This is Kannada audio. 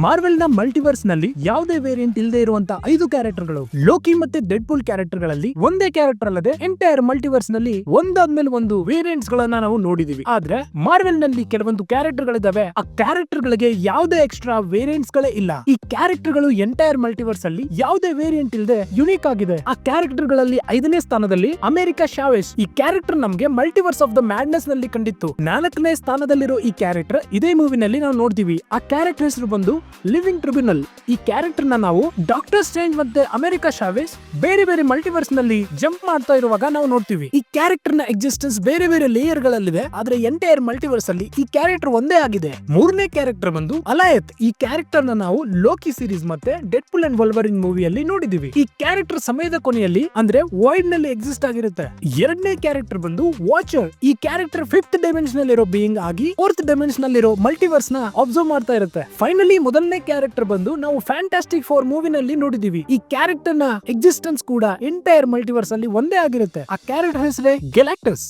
ಮಾರ್ವೆಲ್ ನ ಮಲ್ಟಿವರ್ಸ್ ನಲ್ಲಿ ಯಾವುದೇ ವೇರಿಯಂಟ್ ಇಲ್ಲದೆ ಇರುವಂತ 5 ಕ್ಯಾರೆಕ್ಟರ್ಗಳು ಲೋಕಿ ಮತ್ತೆ ಡೆಡ್ ಪೂಲ್ ಕ್ಯಾರೆಕ್ಟರ್ ಗಳಲ್ಲಿ ಒಂದೇ ಕ್ಯಾರೆಕ್ಟರ್ ಅಲ್ಲದೆ ಎಂಟೈರ್ ಮಲ್ಟಿವರ್ಸ್ ನಲ್ಲಿ ಒಂದಾದ್ಮೇಲೆ ಒಂದು ವೇರಿಯಂಟ್ಸ್ ಗಳನ್ನ ನಾವು ನೋಡಿದೀವಿ. ಆದ್ರೆ ಮಾರ್ವೆಲ್ ನಲ್ಲಿ ಕೆಲವೊಂದು ಕ್ಯಾರೆಕ್ಟರ್ ಗಳಿದಾವೆ, ಆ ಕ್ಯಾರೆಕ್ಟರ್ ಗಳಿಗೆ ಯಾವುದೇ ಎಕ್ಸ್ಟ್ರಾ ವೇರಿಯಂಟ್ಸ್ ಗಳೇ ಇಲ್ಲ. ಈ ಕ್ಯಾರೆಕ್ಟರ್ ಗಳು ಎಂಟೈರ್ ಮಲ್ಟಿವರ್ಸ್ ಅಲ್ಲಿ ಯಾವುದೇ ವೇರಿಯಂಟ್ ಇಲ್ಲದೆ ಯುನೀಕ್ ಆಗಿದೆ. ಆ ಕ್ಯಾರೆಕ್ಟರ್ ಗಳಲ್ಲಿ 5ನೇ ಸ್ಥಾನದಲ್ಲಿ ಅಮೆರಿಕಾ ಚಾವೆಸ್. ಈ ಕ್ಯಾರೆಕ್ಟರ್ ನಮ್ಗೆ ಮಲ್ಟಿವರ್ಸ್ ಆಫ್ ದ ಮ್ಯಾಡ್ನೆಸ್ ನಲ್ಲಿ ಕಂಡಿತ್ತು. 4ನೇ ಸ್ಥಾನದಲ್ಲಿರೋ ಈ ಕ್ಯಾರೆಕ್ಟರ್ ಇದೇ ಮೂವಿನಲ್ಲಿ ನಾವು ನೋಡ್ತೀವಿ. ಆ ಕ್ಯಾರೆಕ್ಟರ್ ಹೆಸರು ಬಂದು ಲಿವಿಂಗ್ ಟ್ರಿಬ್ಯುನಲ್. ಈ ಕ್ಯಾರೆಕ್ಟರ್ ನ ನಾವು ಡಾಕ್ಟರ್ ಸ್ಟ್ರೇಂಜ್ ಮತ್ತೆ ಅಮೆರಿಕಾ ಚಾವೆಸ್ ಬೇರೆ ಬೇರೆ ಮಲ್ಟಿವರ್ಸ್ ನಲ್ಲಿ ಜಂಪ್ ಮಾಡ್ತಾ ಇರುವಾಗ ನಾವು ನೋಡ್ತೀವಿ. ಈ ಕ್ಯಾರೆಕ್ಟರ್ ನ ಎಕ್ಸಿಸ್ಟೆನ್ಸ್ ಬೇರೆ ಬೇರೆ ಲೇಯರ್ ಗಳಲ್ಲಿದೆ, ಆದ್ರೆ ಎಂಟೈರ್ ಮಲ್ಟಿವರ್ಸ್ ಅಲ್ಲಿ ಈ ಕ್ಯಾರೆಕ್ಟರ್ ಒಂದೇ ಆಗಿದೆ. 3ನೇ ಕ್ಯಾರೆಕ್ಟರ್ ಬಂದು ಅಲಾಯತ್. ಈ ಕ್ಯಾರೆಕ್ಟರ್ ನ ನಾವು ಲೋಕಿ ಸೀರೀಸ್ ಮತ್ತೆ ಡೆಡ್ ಪೂಲ್ ಅಂಡ್ ವೊಲ್ವರಿನ್ ಮೂವಿಯಲ್ಲಿ ನೋಡಿದೀವಿ. ಈ ಕ್ಯಾರೆಕ್ಟರ್ ಸಮಯದ ಕೊನೆಯಲ್ಲಿ ಅಂದ್ರೆ ವಾಯ್ಡ್ ನಲ್ಲಿ ಎಕ್ಸಿಸ್ಟ್ ಆಗಿರುತ್ತೆ. 2ನೇ ಕ್ಯಾರೆಕ್ಟರ್ ಬಂದು ವಾಚರ್. ಈ ಕ್ಯಾರೆಕ್ಟರ್ 5th ಡೈಮೆನ್ಷನ್ ಇರೋ ಬೀಯಿಂಗ್ ಆಗಿ 4th ಡೈಮೆನ್ಷನ್ ಇರೋ ಮಲ್ಟಿವರ್ಸ್ ನ ಅಬ್ಸರ್ವ್ ಮಾಡ್ತಾ ಇರುತ್ತೆ. ಫೈನಲಿ ಮೊದಲನೇ ಕ್ಯಾರೆಕ್ಟರ್ ಬಂದು ನಾವು ಫ್ಯಾಂಟಾಸ್ಟಿಕ್ 4 ಮೂವಿನಲ್ಲಿ ನೋಡಿದೀವಿ. ಈ ಕ್ಯಾರೆಕ್ಟರ್ ನ ಎಕ್ಸಿಸ್ಟೆನ್ಸ್ ಕೂಡ ಎಂಟೈರ್ ಮಲ್ಟಿವರ್ಸ್ ಅಲ್ಲಿ ಒಂದೇ ಆಗಿರುತ್ತೆ. ಆ ಕ್ಯಾರೆಕ್ಟರ್ ಹೆಸರೇ ಗ್ಯಾಲಾಕ್ಟಸ್.